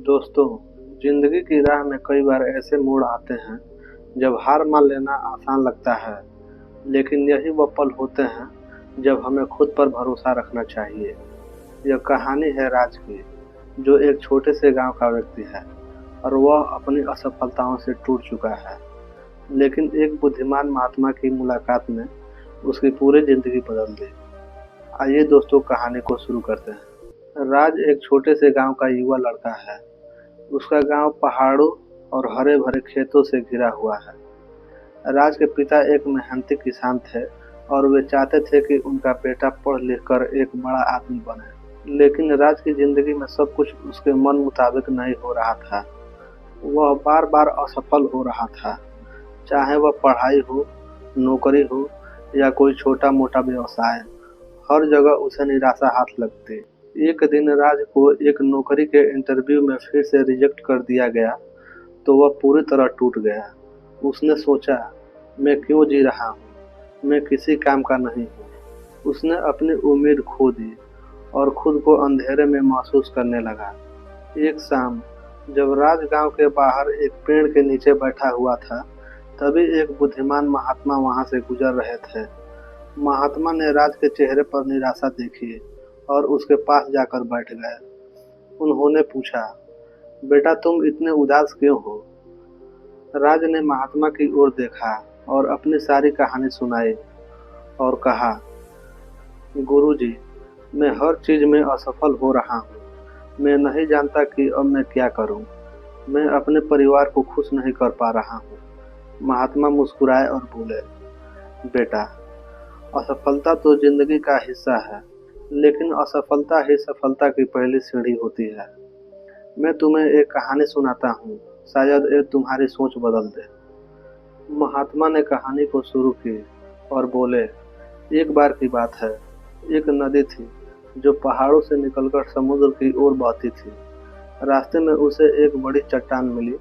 दोस्तों, जिंदगी की राह में कई बार ऐसे मोड़ आते हैं जब हार मान लेना आसान लगता है, लेकिन यही वो पल होते हैं जब हमें खुद पर भरोसा रखना चाहिए। यह कहानी है राज की, जो एक छोटे से गांव का व्यक्ति है और वह अपनी असफलताओं से टूट चुका है। लेकिन एक बुद्धिमान महात्मा की मुलाकात ने उसकी पूरी जिंदगी बदल दी। आइए दोस्तों, कहानी को शुरू करते हैं। राज एक छोटे से गांव का युवा लड़का है। उसका गांव पहाड़ों और हरे भरे खेतों से घिरा हुआ है। राज के पिता एक मेहनती किसान थे और वे चाहते थे कि उनका बेटा पढ़ लिख कर एक बड़ा आदमी बने। लेकिन राज की जिंदगी में सब कुछ उसके मन मुताबिक नहीं हो रहा था। वह बार बार असफल हो रहा था, चाहे वह पढ़ाई हो, नौकरी हो या कोई छोटा मोटा व्यवसाय। हर जगह उसे निराशा हाथ लगती। एक दिन राज को एक नौकरी के इंटरव्यू में फिर से रिजेक्ट कर दिया गया तो वह पूरी तरह टूट गया। उसने सोचा, मैं क्यों जी रहा हूँ, मैं किसी काम का नहीं हूँ। उसने अपनी उम्मीद खो दी और खुद को अंधेरे में महसूस करने लगा। एक शाम जब राज गांव के बाहर एक पेड़ के नीचे बैठा हुआ था, तभी एक बुद्धिमान महात्मा वहां से गुजर रहे थे। महात्मा ने राज के चेहरे पर निराशा देखी और उसके पास जाकर बैठ गए। उन्होंने पूछा, बेटा तुम इतने उदास क्यों हो? राज ने महात्मा की ओर देखा और अपनी सारी कहानी सुनाई और कहा, गुरुजी, मैं हर चीज में असफल हो रहा हूँ। मैं नहीं जानता कि अब मैं क्या करूँ। मैं अपने परिवार को खुश नहीं कर पा रहा हूँ। महात्मा मुस्कुराए और बोले, बेटा, असफलता तो जिंदगी का हिस्सा है, लेकिन असफलता ही सफलता की पहली सीढ़ी होती है। मैं तुम्हें एक कहानी सुनाता हूँ, शायद ये तुम्हारी सोच बदल दे। महात्मा ने कहानी को शुरू की और बोले, एक बार की बात है। एक नदी थी जो पहाड़ों से निकलकर समुद्र की ओर बहती थी। रास्ते में उसे एक बड़ी चट्टान मिली।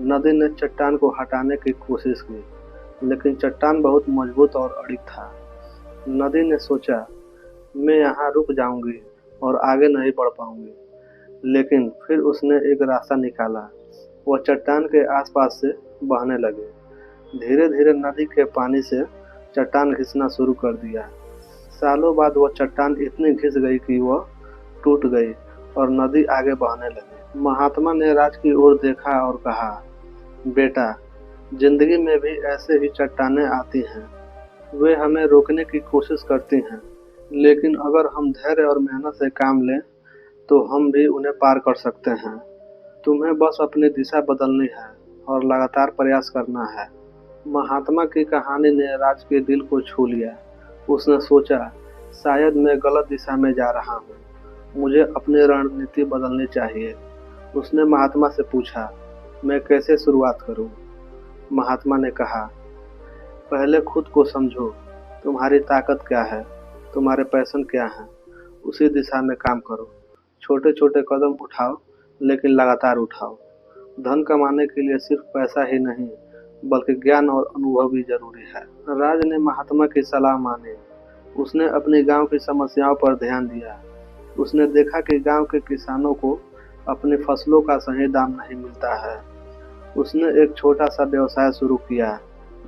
नदी ने चट्टान को हटाने की कोशिश की, लेकिन चट्टान बहुत मजबूत और अड़िग था। नदी ने सोचा, मैं यहाँ रुक जाऊंगी और आगे नहीं बढ़ पाऊंगी। लेकिन फिर उसने एक रास्ता निकाला। वह चट्टान के आसपास से बहने लगे। धीरे धीरे नदी के पानी से चट्टान घिसना शुरू कर दिया। सालों बाद वह चट्टान इतनी घिस गई कि वह टूट गई और नदी आगे बहने लगी। महात्मा ने राज की ओर देखा और कहा, बेटा, जिंदगी में भी ऐसे ही चट्टानें आती हैं। वे हमें रोकने की कोशिश करती हैं, लेकिन अगर हम धैर्य और मेहनत से काम लें तो हम भी उन्हें पार कर सकते हैं। तुम्हें बस अपनी दिशा बदलनी है और लगातार प्रयास करना है। महात्मा की कहानी ने राज के दिल को छू लिया। उसने सोचा, शायद मैं गलत दिशा में जा रहा हूँ, मुझे अपनी रणनीति बदलनी चाहिए। उसने महात्मा से पूछा, मैं कैसे शुरुआत करूँ? महात्मा ने कहा, पहले खुद को समझो। तुम्हारी ताकत क्या है, तुम्हारे पैशन क्या हैं, उसी दिशा में काम करो। छोटे छोटे कदम उठाओ, लेकिन लगातार उठाओ। धन कमाने के लिए सिर्फ पैसा ही नहीं, बल्कि ज्ञान और अनुभव भी जरूरी है। राज ने महात्मा की सलाह मानी। उसने अपने गांव की समस्याओं पर ध्यान दिया। उसने देखा कि गांव के किसानों को अपनी फसलों का सही दाम नहीं मिलता है। उसने एक छोटा सा व्यवसाय शुरू किया,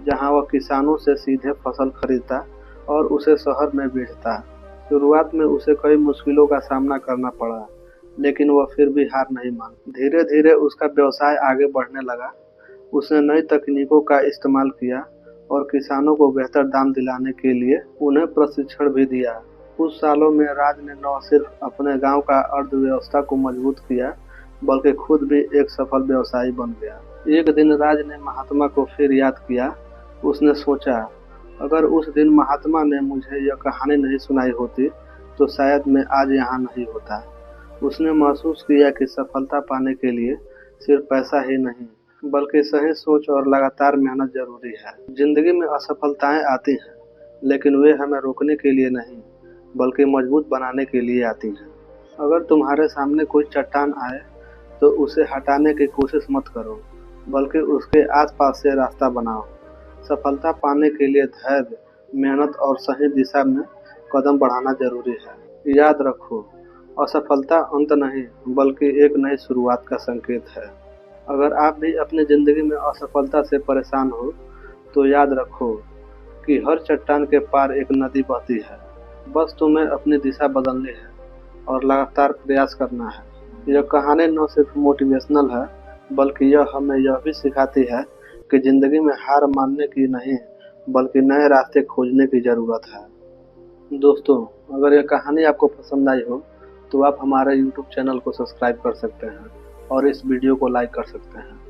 जहां वह किसानों से सीधे फसल खरीदता और उसे शहर में बेचता। शुरुआत में उसे कई मुश्किलों का सामना करना पड़ा, लेकिन वह फिर भी हार नहीं मानी। धीरे धीरे उसका व्यवसाय आगे बढ़ने लगा। उसने नई तकनीकों का इस्तेमाल किया और किसानों को बेहतर दाम दिलाने के लिए उन्हें प्रशिक्षण भी दिया। कुछ सालों में राज ने न सिर्फ अपने गांव का अर्थव्यवस्था को मजबूत किया, बल्कि खुद भी एक सफल व्यवसायी बन गया। एक दिन राज ने महात्मा को फिर याद किया। उसने सोचा, अगर उस दिन महात्मा ने मुझे यह कहानी नहीं सुनाई होती तो शायद मैं आज यहाँ नहीं होता। उसने महसूस किया कि सफलता पाने के लिए सिर्फ पैसा ही नहीं, बल्कि सही सोच और लगातार मेहनत जरूरी है। जिंदगी में असफलताएं आती हैं, लेकिन वे हमें रोकने के लिए नहीं, बल्कि मजबूत बनाने के लिए आती हैं। अगर तुम्हारे सामने कोई चट्टान आए तो उसे हटाने की कोशिश मत करो, बल्कि उसके आसपास से रास्ता बनाओ। सफलता पाने के लिए धैर्य, मेहनत और सही दिशा में कदम बढ़ाना जरूरी है। याद रखो, असफलता अंत नहीं, बल्कि एक नई शुरुआत का संकेत है। अगर आप भी अपनी ज़िंदगी में असफलता से परेशान हो, तो याद रखो कि हर चट्टान के पार एक नदी बहती है। बस तुम्हें अपनी दिशा बदलनी है और लगातार प्रयास करना है। यह कहानी न सिर्फ मोटिवेशनल है, बल्कि यह हमें यह भी सिखाती है कि ज़िंदगी में हार मानने की नहीं, बल्कि नए रास्ते खोजने की ज़रूरत है। दोस्तों, अगर यह कहानी आपको पसंद आई हो, तो आप हमारे यूट्यूब चैनल को सब्सक्राइब कर सकते हैं और इस वीडियो को लाइक कर सकते हैं।